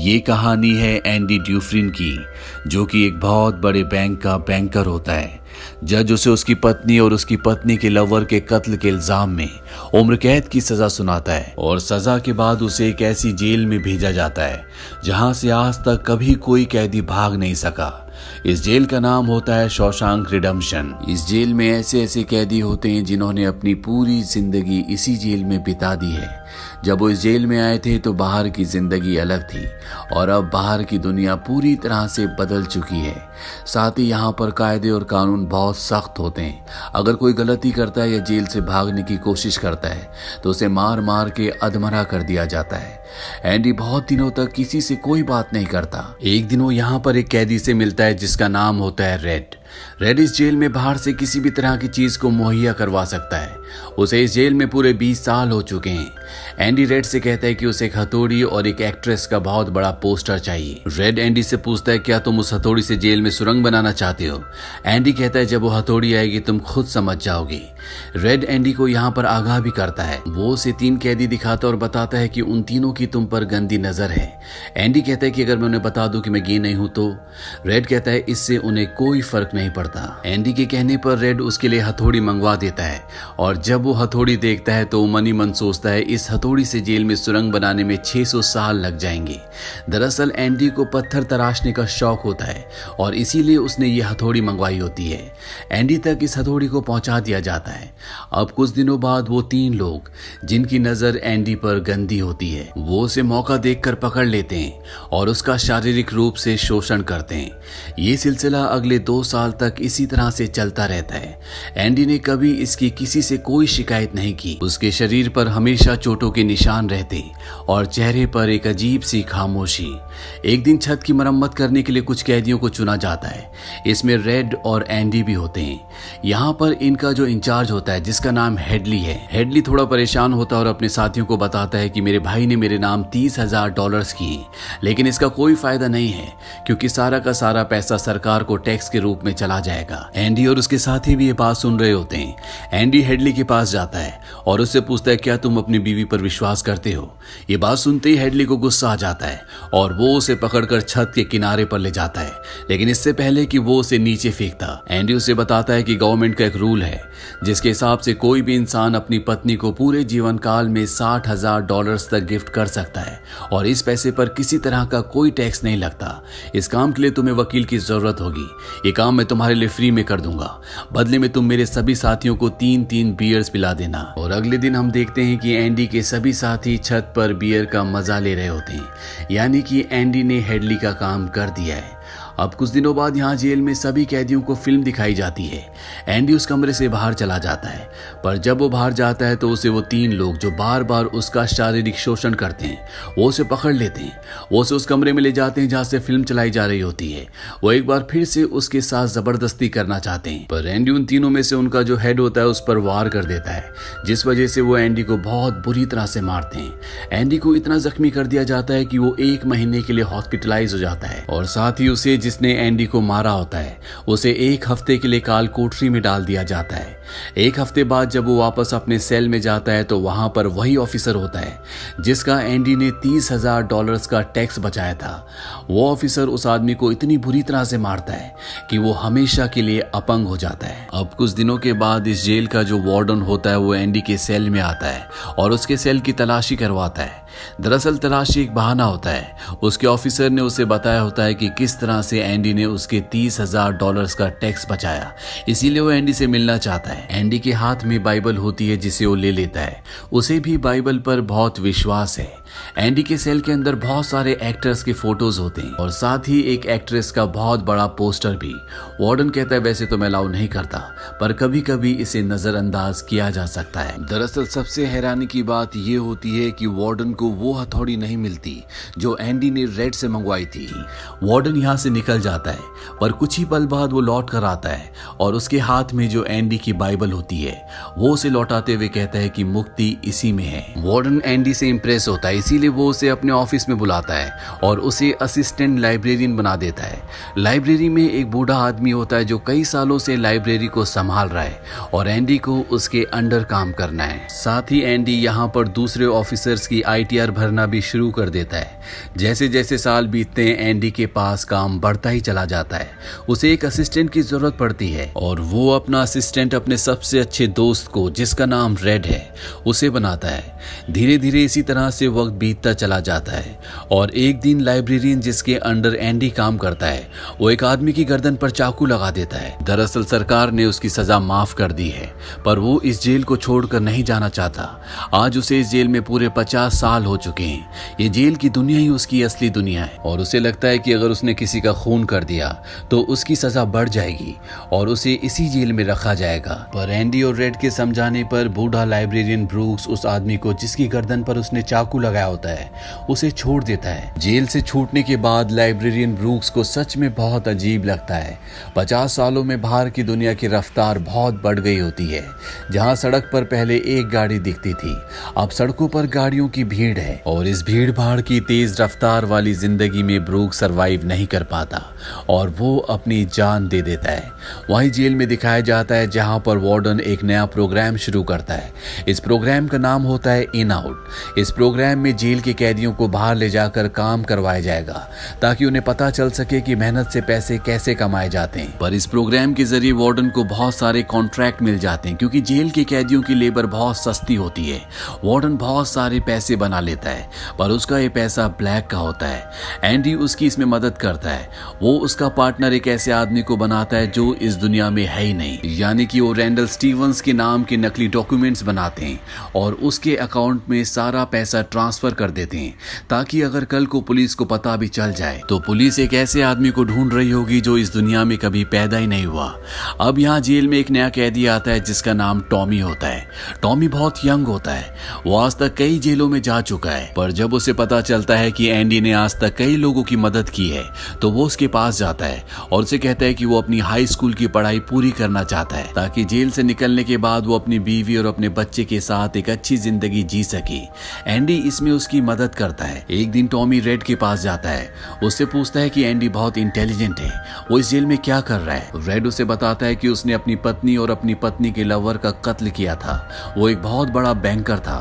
ये कहानी है एंडी ड्यूफ्रिन की, जो कि एक बहुत बड़े बैंक का बैंकर होता है। जज उसे उसकी पत्नी और उसकी पत्नी के लवर के कत्ल के इल्जाम में उम्र कैद की सजा सुनाता है और सजा के बाद उसे एक ऐसी जेल में भेजा जाता है जहां से आज तक कभी कोई कैदी भाग नहीं सका। इस जेल का नाम होता है शॉशैंक रिडेम्पशन। इस जेल में ऐसे ऐसे कैदी होते हैं जिन्होंने अपनी पूरी जिंदगी इसी जेल में बिता दी है। जब वो इस जेल में आए थे तो बाहर की जिंदगी अलग थी और अब बाहर की दुनिया पूरी तरह से बदल चुकी है। साथ ही यहाँ पर कायदे और कानून बहुत सख्त होते हैं। अगर कोई गलती करता है या जेल से भागने की कोशिश करता है तो उसे मार मार के अधमरा कर दिया जाता है। एंडी बहुत दिनों तक किसी से कोई बात नहीं करता। एक दिन वो यहाँ पर एक कैदी से मिलता है जिसका नाम होता है रेड। रेड इस जेल में बाहर से किसी भी तरह की चीज को मुहैया करवा सकता है। उसे इस जेल में पूरे 20 साल हो चुके हैं। एंडी रेड से कहता है कि उसे एक हथौड़ी और एक एक्ट्रेस का बहुत बड़ा पोस्टर चाहिए। रेड एंडी से पूछता है, क्या तुम उस हथौड़ी से जेल में सुरंग बनाना चाहते हो? एंडी कहता है, जब वो हथौड़ी आएगी तुम खुद समझ जाओगे। रेड एंडी को यहाँ पर आगाह भी करता है। वो उसे 3 कैदी दिखाता और बताता है कि उन तीनों की तुम पर गंदी नजर है। एंडी कहता है कि अगर मैं उन्हें बता दूं कि मैं गे नहीं हूं तो? रेड कहता है, इससे उन्हें कोई फर्क नहीं पड़ता। एंडी के कहने पर रेड उसके लिए हथौड़ी मंगवा देता है और जब वो हथौड़ी देखता है तो मन ही मन सोचता है इस हथौड़ी से जेल में सुरंग बनाने में 600 साल लग जाएंगे। दरअसल एंडी को पत्थर तराशने का शौक होता है और इसीलिए उसने ये हथौड़ी मंगवाई होती है। एंडी तक इस हथौड़ी को पहुंचा दिया जाता है। अब कुछ दिनों बाद वो 3 लोग जिनकी नजर एंडी पर गंदी होती है वो उसे मौका देखकर पकड़ लेते हैं और उसका शारीरिक रूप से शोषण करते हैं। ये सिलसिला अगले 2 साल तक इसी तरह से चलता रहता है। एंडी ने कभी इसकी किसी से कोई शिकायत नहीं की। उसके शरीर पर हमेशा चोटों के निशान रहते और चेहरे पर एक अजीब सी खामोशी। एक दिन छत की मरम्मत करने के लिए कुछ कैदियों को चुना जाता है। इसमें रेड और एंडी भी होते हैं। यहाँ पर इनका जो इंचार्ज होता है जिसका नाम हेडली है। हेडली थोड़ा परेशान होता है और अपने साथियों को बताता है कि मेरे भाई ने मेरे नाम $30,000 किए, लेकिन इसका कोई फायदा नहीं है क्योंकि सारा का सारा पैसा सरकार को टैक्स के रूप में चला जाएगा। एंडी और उसके साथी भी ये बात सुन रहे होते हैं। एंडी हेडली के पास जाता है और उससे पूछता है, क्या तुम अपनी बीवी पर विश्वास करते हो? ये बात सुनते ही हेडली को गुस्सा आ जाता है और वो उसे पकड़कर छत के किनारे पर ले जाता है, लेकिन इससे पहले कि वो उसे नीचे फेंकता एंडी उसे बताता है कि गवर्नमेंट का एक रूल है जिसके हिसाब से कोई भी इंसान अपनी पत्नी को पूरे जीवन काल में $60,000 तक गिफ्ट कर सकता है और इस पैसे पर किसी तरह का कोई टैक्स नहीं लगता। इस काम के लिए तुम्हें वकील की जरूरत होगी। ये काम मैं तुम्हारे लिए फ्री में कर दूंगा। बदले में तुम मेरे सभी साथियों को 3-3 बियर्स पिला देना। और अगले दिन हम देखते हैं कि एंडी के सभी साथी छत पर बियर का मजा ले रहे होते हैं, यानी कि एंडी ने हेडली का काम कर दिया है। अब कुछ दिनों बाद यहाँ जेल में सभी कैदियों को फिल्म दिखाई जाती है। एंडी उस कमरे से बाहर चला जाता है, पर जब वो बाहर जाता है तो उसे वो 3 लोग जो बार बार उसका शारीरिक शोषण करते हैं वो उसे पकड़ लेते हैं। वो उसे उस कमरे में ले जाते हैं जहाँ से फिल्म चलाई जा रही होती है। वो एक बार फिर से उसके साथ जबरदस्ती करना चाहते हैं, पर एंडी उन तीनों में से उनका जो हेड होता है उस पर वार कर देता है, जिस वजह से वो एंडी को बहुत बुरी तरह से मारते हैं। एंडी को इतना जख्मी कर दिया जाता है कि वो 1 महीने के लिए हॉस्पिटलाइज हो जाता है और साथ ही उसे जिसने एंडी को मारा होता है उसे 1 हफ्ते के लिए काल कोठरी में डाल दिया जाता है। 1 हफ्ते बाद जब वो वापस अपने सेल में जाता है तो वहां पर वही ऑफिसर होता है जिसका एंडी ने $30,000 का टैक्स बचाया था। वो ऑफिसर उस आदमी को इतनी बुरी तरह से मारता है कि वो हमेशा के लिए अपंग हो जाता है। अब कुछ दिनों के बाद इस जेल का जो वार्डन होता है वो एंडी के सेल में आता है और उसके सेल की तलाशी करवाता है। दरअसल तलाशी एक बहाना होता है। उसके ऑफिसर ने उसे बताया होता है कि किस तरह से एंडी ने उसके $30,000 का टैक्स बचाया, इसीलिए वो एंडी से मिलना चाहता है। एंडी के हाथ में बाइबल होती है जिसे वो ले लेता है। उसे भी बाइबल पर बहुत विश्वास है। एंडी के सेल के अंदर बहुत सारे एक्टर्स के फोटोज होते हैं और साथ ही एक एक्ट्रेस का बहुत बड़ा पोस्टर भी। वार्डन कहता है, वैसे तो मैं अलाउ नहीं करता, पर कभी कभी इसे नजरअंदाज किया जा सकता है। दरअसल सबसे हैरानी की बात यह होती है कि वार्डन को वो हथौड़ी नहीं मिलती जो एंडी ने रेड से मंगवाई थी। वार्डन यहाँ से निकल जाता है, पर कुछ ही पल बाद वो लौट कर आता है और उसके हाथ में जो एंडी की बाइबल होती है वो उसे लौटाते हुए कहता है कि मुक्ति इसी में है। वार्डन एंडी से इंप्रेस होता है, इसीलिए वो उसे अपने ऑफिस में बुलाता है और उसे असिस्टेंट लाइब्रेरियन बना देता है। लाइब्रेरी में एक बूढ़ा आदमी होता है जो कई सालों से लाइब्रेरी को संभाल रहा है और एंडी को उसके अंडर काम करना है। साथ ही एंडी यहाँ पर दूसरे ऑफिसर्स की ITR भरना भी शुरू कर देता है। जैसे जैसे साल बीतते हैं एंडी के पास काम बढ़ता ही चला जाता है। उसे एक असिस्टेंट की जरूरत पड़ती है और वो अपना असिस्टेंट अपने सबसे अच्छे दोस्त को, जिसका नाम रेड है, उसे बनाता है। धीरे धीरे इसी तरह से वक्त बीतता चला जाता है और एक दिन लाइब्रेरियन जिसके अंडर एंडी काम करता है वो एक आदमी की गर्दन पर चाकू लगा देता है। दरअसल सरकार ने उसकी सजा माफ कर दी है पर वो इस जेल को छोड़कर नहीं जाना चाहता। आज उसे इस जेल में पूरे 50 साल हो चुके हैं। ये जेल की दुनिया ही उसकी असली दुनिया है और उसे लगता है कि अगर उसने किसी का खून कर दिया तो उसकी सजा बढ़ जाएगी और उसे इसी जेल में रखा जाएगा। पर एंडी और रेड के समझाने पर बूढ़ा लाइब्रेरियन ब्रूक्स उस आदमी को जिसकी गर्दन पर उसने चाकू लगाया होता है उसे छोड़ देता है। जेल से छूटने के बाद लाइब्रेरियन ब्रूक्स को सच में बहुत अजीब लगता है। 50 सालों में बाहर की दुनिया की रफ्तार बहुत बढ़ गई होती है। जहां सड़क पर पहले एक गाड़ी दिखती थी अब सड़कों पर गाड़ियों की भीड़ है और इस भीड़ भाड़ की तेज रफ्तार वाली जिंदगी में ब्रूक सरवाइव नहीं कर पाता और वो अपनी जान दे देता है। वहीं जेल में दिखाया जाता है जहां पर वार्डन एक नया प्रोग्राम शुरू करता है। इस प्रोग्राम का नाम होता है इन आउट। इस प्रोग्राम में जेल के कैदियों को बाहर ले जाकर काम करवाया जाएगा ताकि उन्हें पता चल सके कि मेहनत से पैसे कैसे कमाए जाते हैं। पर इस प्रोग्राम के जरिए वार्डन को बहुत सारे कॉन्ट्रैक्ट मिल जाते हैं क्योंकि जेल के कैदियों की लेबर बहुत सस्ती होती है। वार्डन बहुत सारे पैसे बना लेता है पर उसका ये पैसा ब्लैक का होता है। एंडी उसकी इसमें मदद करता है। वो उसका पार्टनर एक ऐसे आदमी को बनाता है जो इस दुनिया में है ही नहीं, यानी कि वो रैंडल स्टीवंस के नाम के नकली डॉक्यूमेंट्स बनाते हैं और उसके अकाउंट में सारा पैसा ट्रांसफर कर देते हैं ताकि अगर कल को पुलिस को पता भी चल जाए तो पुलिस एक ऐसे आदमी को ढूंढ रही होगी जो इस दुनिया में कभी पैदा ही नहीं हुआ। अब यहाँ जेल में एक नया कैदी आता है जिसका नाम टॉमी होता है। टॉमी बहुत यंग होता है। वो आज तक कई जेलों में जा चुका है पर जब उसे पता चलता है कि एंडी ने आज तक कई लोगों की मदद की है तो वो उसके पास जाता है और उसे कहता है कि वो अपनी हाई स्कूल की पढ़ाई पूरी करना चाहता है ताकि जेल से निकलने के बाद वो अपनी बीवी और अपने बच्चे के साथ एक अच्छी जिंदगी जी सके। एंडी इसमें उसकी मदद करता है। एक दिन टॉमी रेड के पास जाता है। उससे पूछता है कि एंडी बहुत इंटेलिजेंट है, वो इस जेल में क्या कर रहा है। रेड उसे बताता है कि उसने अपनी पत्नी और अपनी पत्नी के लवर का कत्ल किया था। वो एक बहुत बड़ा बैंकर था।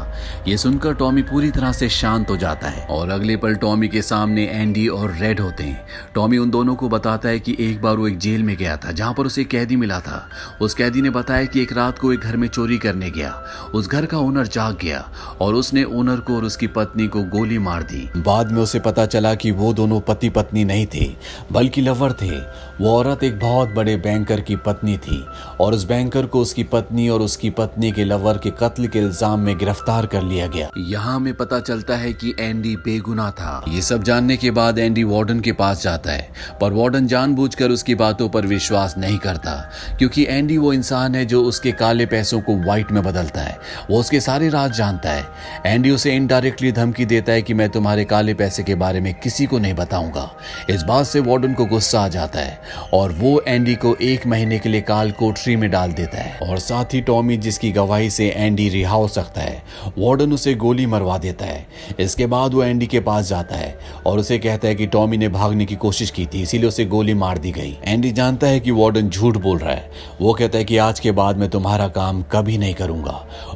ये सुनकर टॉमी पूरी तरह से शांत हो जाता है और अगले पल टॉमी के सामने एंडी और रेड होते हैं। टॉमी उन दोनों को बताता है कि एक बार वो एक जेल में गया था जहां पर उसे कैदी मिला था। उस कैदी ने बताया कि एक रात को एक घर में चोरी करने गया। उस घर का ओनर जाग गया और उसने ओनर को और उसकी पत्नी को गोली मार दी। बाद में उसे पता चला कि वो दोनों पति पत्नी नहीं थे बल्कि लवर थे। वो औरत एक बहुत बड़े बैंकर की पत्नी थी और उस बैंकर को उसकी पत्नी और उसकी पत्नी के लवर के कत्ल के इल्जाम में गिरफ्तार कर लिया गया। यहाँ हमें पता चलता है कि एंडी बेगुनाह था। ये सब जानने के बाद एंडी वार्डन के पास जाता है पर वार्डन जानबूझकर उसकी बातों पर विश्वास नहीं करता क्योंकि एंडी वो इंसान है जो उसके काले पैसों को व्हाइट में बदलता है। वो उसके सारे राज जानता है। एंडी उसे इनडायरेक्टली धमकी देता है कि मैं तुम्हारे काले पैसे के बारे में किसी को नहीं बताऊंगा। इस बात से वार्डन को गुस्सा आ जाता है और वो एंडी को 1 महीने के लिए काल कोठरी में डाल देता है और साथ ही टॉमी जिसकी गवाही से एंडी रिहा हो सकता है, वार्डन उसे गोली मरवा देता है। इसके बाद वो एंडी के पास जाता है और उसे कहता है कि टॉमी ने भागने की कोशिश की थी इसीलिए उसे गोली मार दी गई। एंडी जानता है कि वार्डन झूठ बोल रहा है। वो कहता है कि आज के बाद मैं तुम्हारा काम कभी नहीं करूंगा।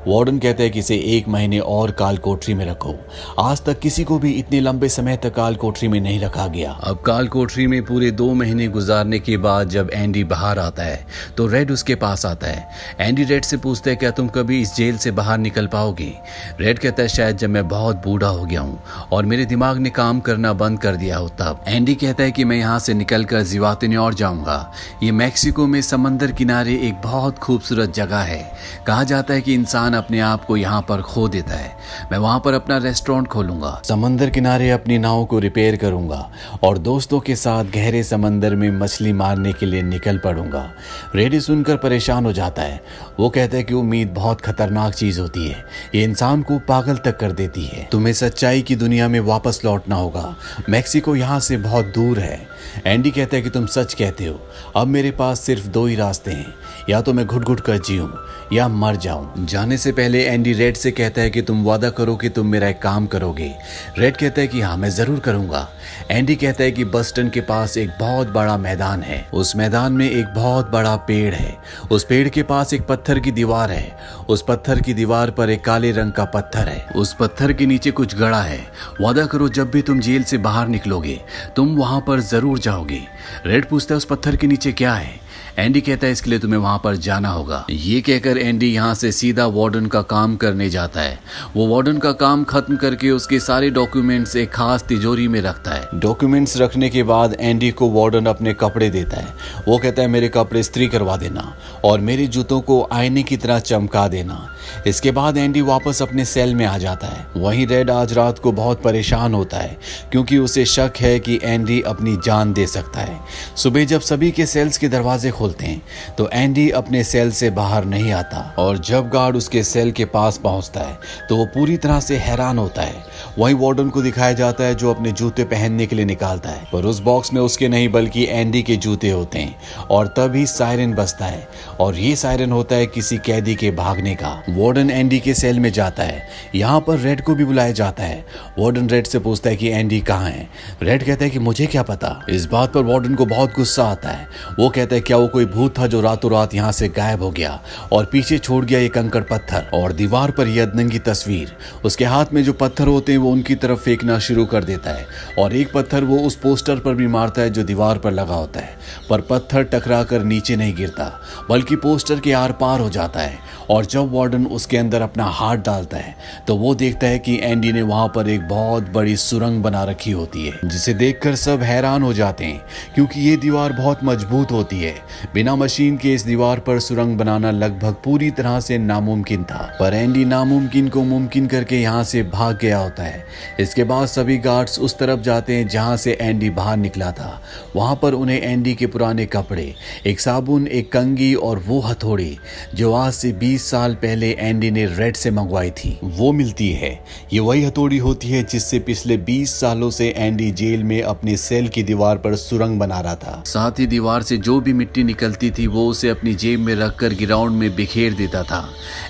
वार्डन कहता है कि इसे 1 महीने और काल कोठरी में रखो। आज तक किसी को भी इतने लंबे समय तक काल कोठरी में नहीं रखा गया। अब काल कोठरी में पूरे 2 महीने गुजारने के बाद जब एंडी बाहर आता है तो रेड उसके पास आता है। एंडी रेड से पूछता है क्या तुम कभी इस जेल से बाहर निकल पाओगे। रेड कहता है शायद जब मैं बहुत बूढ़ा हो गया हूँ और मेरे दिमाग ने काम करना बंद कर दिया हो तब। एंडी कहता है कि मैं यहाँ से निकलकर जिवातेन्योर जाऊंगा। ये मैक्सिको में समंदर किनारे एक बहुत खूबसूरत जगह है। कहा जाता है कि इंसान अपने आप को यहाँ पर खो देता है। मैं वहाँ पर अपना रेस्टोरेंट खोलूंगा, समंदर किनारे अपनी नाव को रिपेयर करूंगा और दोस्तों के साथ गहरे समंदर में मछली मारने के लिए निकल पड़ूंगा। रेडी सुनकर परेशान हो जाता है। वो कहता है कि उम्मीद बहुत खतरनाक चीज होती है, ये इंसान को पागल तक कर देती है। तुम्हें सच्चाई की दुनिया में वापस लौटना होगा। मैक्सिको यहाँ से बहुत दूर है। एंडी कहता है कि तुम सच कहते हो। अब मेरे पास सिर्फ 2 ही रास्ते हैं, या तो मैं घुट घुट कर जीऊं या मर जाऊं। जाने से पहले एंडी रेड से कहता है कि तुम वादा करो कि तुम मेरा एक काम करोगे? रेड कहता है कि हाँ मैं जरूर करूंगा। एंडी कहता है कि बस्टन के पास एक बहुत बड़ा मैदान है, उस मैदान में एक बहुत बड़ा पेड़ है, उस पेड़ के पास एक पत्थर की दीवार है, उस पत्थर की दीवार पर एक काले रंग का पत्थर है, उस पत्थर के नीचे कुछ गड़ा है। वादा करो जब भी तुम जेल से बाहर निकलोगे तुम वहां पर जरूर जाओगे। रेड पूछता है उस पत्थर के नीचे क्या है? एंडी कहता है इसके लिए तुम्हें वहां पर जाना होगा। ये कहकर एंडी यहाँ से सीधा वार्डन का काम करने जाता है। वो वार्डन का काम खत्म करके उसके सारे डॉक्यूमेंट्स एक खास तिजोरी में रखता है। डॉक्यूमेंट्स रखने के बाद एंडी को वार्डन अपने कपड़े देता है। वो कहता है मेरे कपड़े इस्त्री करवा देना और मेरे जूतों को आईने की तरह चमका देना। इसके बाद एंडी वापस अपने सेल में आ जाता है। वहीं रेड आज रात को बहुत परेशान होता है क्योंकि उसे शक है कि एंडी अपनी जान दे सकता है। सुबह जब सभी के सेल्स के दरवाजे खोलते हैं तो एंडी अपने सेल से बाहर नहीं आता और जब गार्ड उसके सेल के पास पहुंचता है तो वो पूरी तरह से हैरान होता है। वहीं वार्डन को दिखाया जाता है जो अपने जूते पहनने के लिए निकालता है, पर उस बॉक्स में उसके नहीं बल्कि एंडी के जूते होते हैं और तभी सायरन बजता है और ये सायरन होता है किसी कैदी के भागने का। वार्डन एंडी के सेल में जाता है। यहाँ पर रेड को भी बुलाया जाता है। वार्डन रेड से पूछता है कि एंडी कहाँ है? रेड कहता है कि मुझे क्या पता। इस बात पर वार्डन को बहुत गुस्सा आता है। वो कहता है क्या वो कोई भूत था जो रातों रात यहाँ से गायब हो गया और पीछे छोड़ गया ये कंकड़ पत्थर और दीवार पर यह अदनंगी तस्वीर। उसके हाथ में जो पत्थर होते हैं वो उनकी तरफ फेंकना शुरू कर देता है और एक पत्थर वो उस पोस्टर पर भी मारता है जो दीवार पर लगा होता है, पर पत्थर टकरा कर नीचे नहीं गिरता बल्कि पोस्टर के आर पार हो जाता है। और जब वार्डन उसके अंदर अपना हाथ डालता है तो वो देखता है कि एंडी ने वहां पर एक बहुत बड़ी सुरंग बना रखी होती है जिसे देखकर सब हैरान हो जाते हैं क्योंकि ये दीवार बहुत मजबूत होती है। बिना मशीन के इस दीवार पर सुरंग बनाना लगभग पूरी तरह से नामुमकिन था, पर एंडी नामुमकिन को मुमकिन करके यहाँ से भाग गया होता है। इसके बाद सभी गार्ड्स उस तरफ जाते हैं जहाँ से एंडी बाहर निकला था। वहां पर उन्हें एंडी के पुराने कपड़े, एक साबुन, एक कंघी और वो हथौड़ी जो आज से 20 साल पहले एंडी ने रेड से मंगवाई थी वो मिलती है। ये वही हथौड़ी होती है जिससे पिछले 20 सालों से एंडी जेल में अपनी सेल की दीवार पर सुरंग बना रहा था। साथ ही दीवार से जो भी मिट्टी निकलती थी वो उसे अपनी जेब में रखकर ग्राउंड में बिखेर देता था।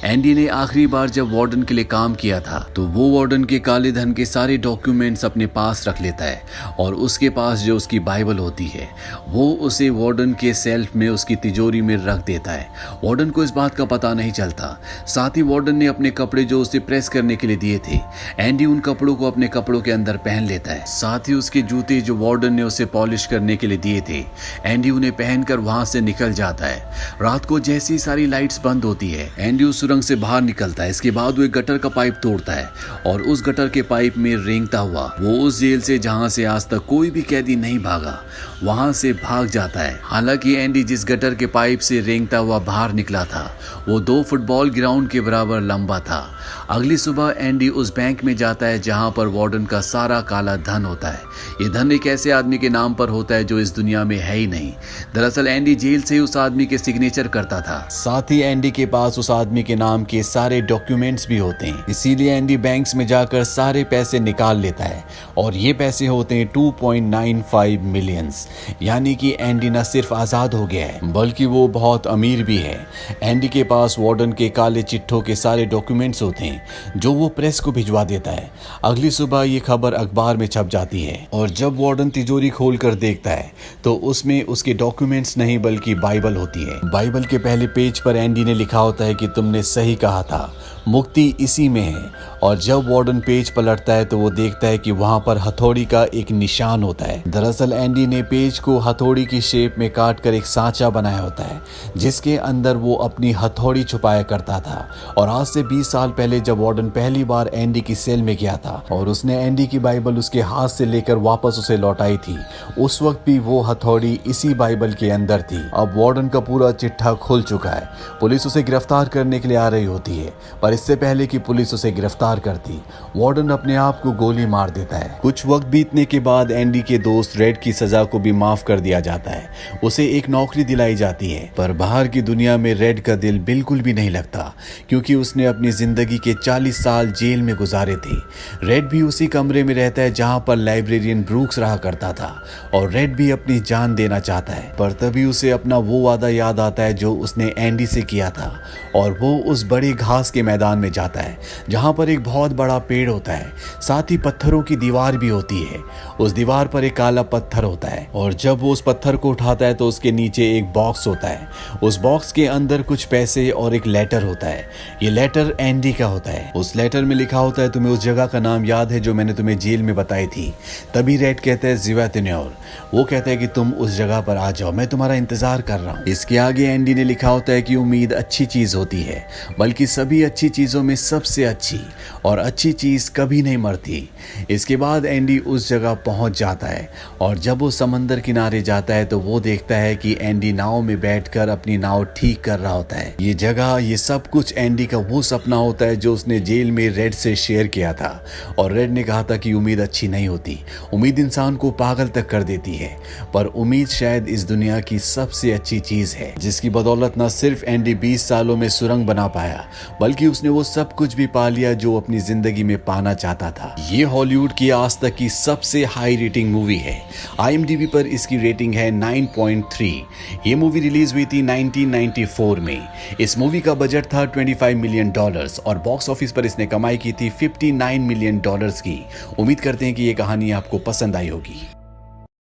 एंडी ने आखिरी बार जब वार्डन के लिए काम किया था तो वो वार्डन के काले धन के सारे डॉक्यूमेंट्स अपने पास रख लेता है और उसके पास जो उसकी बाइबल होती है वो उसे वार्डन के सेल्फ में उसकी तिजोरी में रख देता है। वार्डन को इस बात का पता नहीं चलता। साथ ही वार्डन ने अपने कपड़े जो उसे प्रेस करने के लिए दिए थे, एंडी उन कपड़ों को अपने कपड़ों के अंदर पहन लेता है। साथ ही उसके जूते जो वार्डन ने उसे पॉलिश करने के लिए दिए थे, एंडी उन्हें पहनकर वहां से निकल जाता है। रात को जैसी सारी लाइट्स बंद होती है एंडी उस सुरंग से बाहर निकलता है। इसके बाद वो एक गटर का पाइप तोड़ता है और उस गटर के पाइप में रेंगता हुआ वो उस जेल से जहां से आज तक कोई भी कैदी नहीं भागा वहां से भाग जाता है। हालांकि एंडी जिस गटर के पाइप से रेंगता हुआ बाहर निकला था वो 2 फुटबॉल ग्राउंड के बराबर लंबा था। अगली सुबह एंडी उस बैंक में जाता है जहां पर वार्डन का सारा काला धन होता है। ये धन एक ऐसे आदमी के नाम पर होता है जो इस दुनिया में है ही नहीं। दरअसल एंडी जेल से उस आदमी के सिग्नेचर करता था। साथ ही एंडी के पास उस आदमी के नाम के सारे डॉक्यूमेंट्स भी होते हैं, इसीलिए एंडी बैंक्स में जाकर सारे पैसे निकाल लेता है और ये पैसे होते हैं 2.95 मिलियंस। यानी कि एंडी न सिर्फ आजाद हो गया है बल्कि वो बहुत अमीर भी है। एंडी के पास वार्डन के काले चिट्ठों के सारे डॉक्यूमेंट्स होते हैं जो वो प्रेस को भिजवा देता है। अगली सुबह ये खबर अखबार में छप जाती है और जब वार्डन तिजोरी खोलकर देखता है तो उसमें उसके डॉक्यूमेंट्स नहीं बल्कि बाइबल होती है। बाइबल के पहले पेज पर एंडी ने लिखा होता है कि तुमने सही कहा था, मुक्ति इसी में है। और जब वार्डन पेज पलटता है तो वो देखता है कि वहां पर हथौड़ी का एक निशान होता है। दरअसल एंडी ने पेज को हथौड़ी की शेप में काट कर एक सांचा बनाया होता है जिसके अंदर वो अपनी हथौड़ी छुपाया करता था। और आज से 20 साल पहले जब वार्डन पहली बार एंडी की सेल में गया था और उसने एंडी की बाइबल उसके हाथ से लेकर वापस उसे लौटाई थी, उस वक्त भी वो हथौड़ी इसी बाइबल के अंदर थी। अब वार्डन का पूरा चिट्ठा खुल चुका है। पुलिस उसे गिरफ्तार करने के लिए आ रही होती है, पर इससे पहले कि पुलिस उसे गिरफ्तार करती वार्डन अपने आप को गोली मार देता है। कुछ वक्त बीतने के बाद एंडी के दोस्त रेड की सजा को भी माफ कर दिया जाता है। उसे एक नौकरी दिलाई जाती है, पर बाहर की दुनिया में रेड का दिल बिल्कुल भी नहीं लगता क्योंकि उसने अपनी जिंदगी के 40 साल जेल में गुजारे थे। रेड भी उसी कमरे में रहता है जहां पर लाइब्रेरियन ब्रूक्स रहा करता था और रेड भी अपनी जान देना चाहता है, पर तभी उसे अपना वो वादा याद आता है जो उसने एंडी से किया था और वो उस बड़े घास के मैदान में जाता है जहां पर एक बहुत बड़ा पेड़ होता है, साथ ही पत्थरों की दीवार भी होती है। उस दीवार पर एक काला पत्थर होता है और जब वो उस पत्थर को उठाता है तो उसके नीचे एक बॉक्स होता है। उस बॉक्स के अंदर कुछ पैसे और एक लेटर होता है। ये लेटर एंडी का होता है। उस लेटर में लिखा होता है, तुम्हें उस जगह का नाम याद है जो मैंने तुम्हें जेल में बताई थी? तभी रेड कहता है ज़िवातिन्योर। वो कहता है कि तुम उस जगह पर आ जाओ, मैं तुम्हारा इंतजार कर रहा हूँ। इसके आगे एंडी ने लिखा होता है कि उम्मीद अच्छी चीज होती है, बल्कि सभी अच्छी चीजों में सबसे अच्छी, और अच्छी चीज कभी नहीं मरती। इसके बाद एंडी उस जगह पहुंच जाता है और जब वो समंदर किनारे जाता है तो वो देखता है कि एंडी नाव में बैठकर अपनी नाव ठीक कर रहा होता है। ये जगह, ये सब कुछ एंडी का वो सपना होता है जो उसने जेल में रेड से शेयर किया था। और रेड ने कहा था कि उम्मीद अच्छी नहीं होती, उम्मीद इंसान को पागल तक कर देती है, पर उम्मीद शायद इस दुनिया की सबसे अच्छी चीज है जिसकी बदौलत न सिर्फ एंडी 20 सालों में सुरंग बना पाया, बल्कि उसने वो सब कुछ भी पा लिया जो अपनी जिंदगी में पाना चाहता था। ये हॉलीवुड की आज तक की सबसे हाई रेटिंग मूवी है। IMDb पर इसकी रेटिंग है 9.3। ये मूवी रिलीज हुई थी 1994 में। इस मूवी का बजट था $25 मिलियन और बॉक्स ऑफिस पर इसने कमाई की थी $59 मिलियन की। उम्मीद करते हैं कि ये कहानी आपको पसंद आई होगी।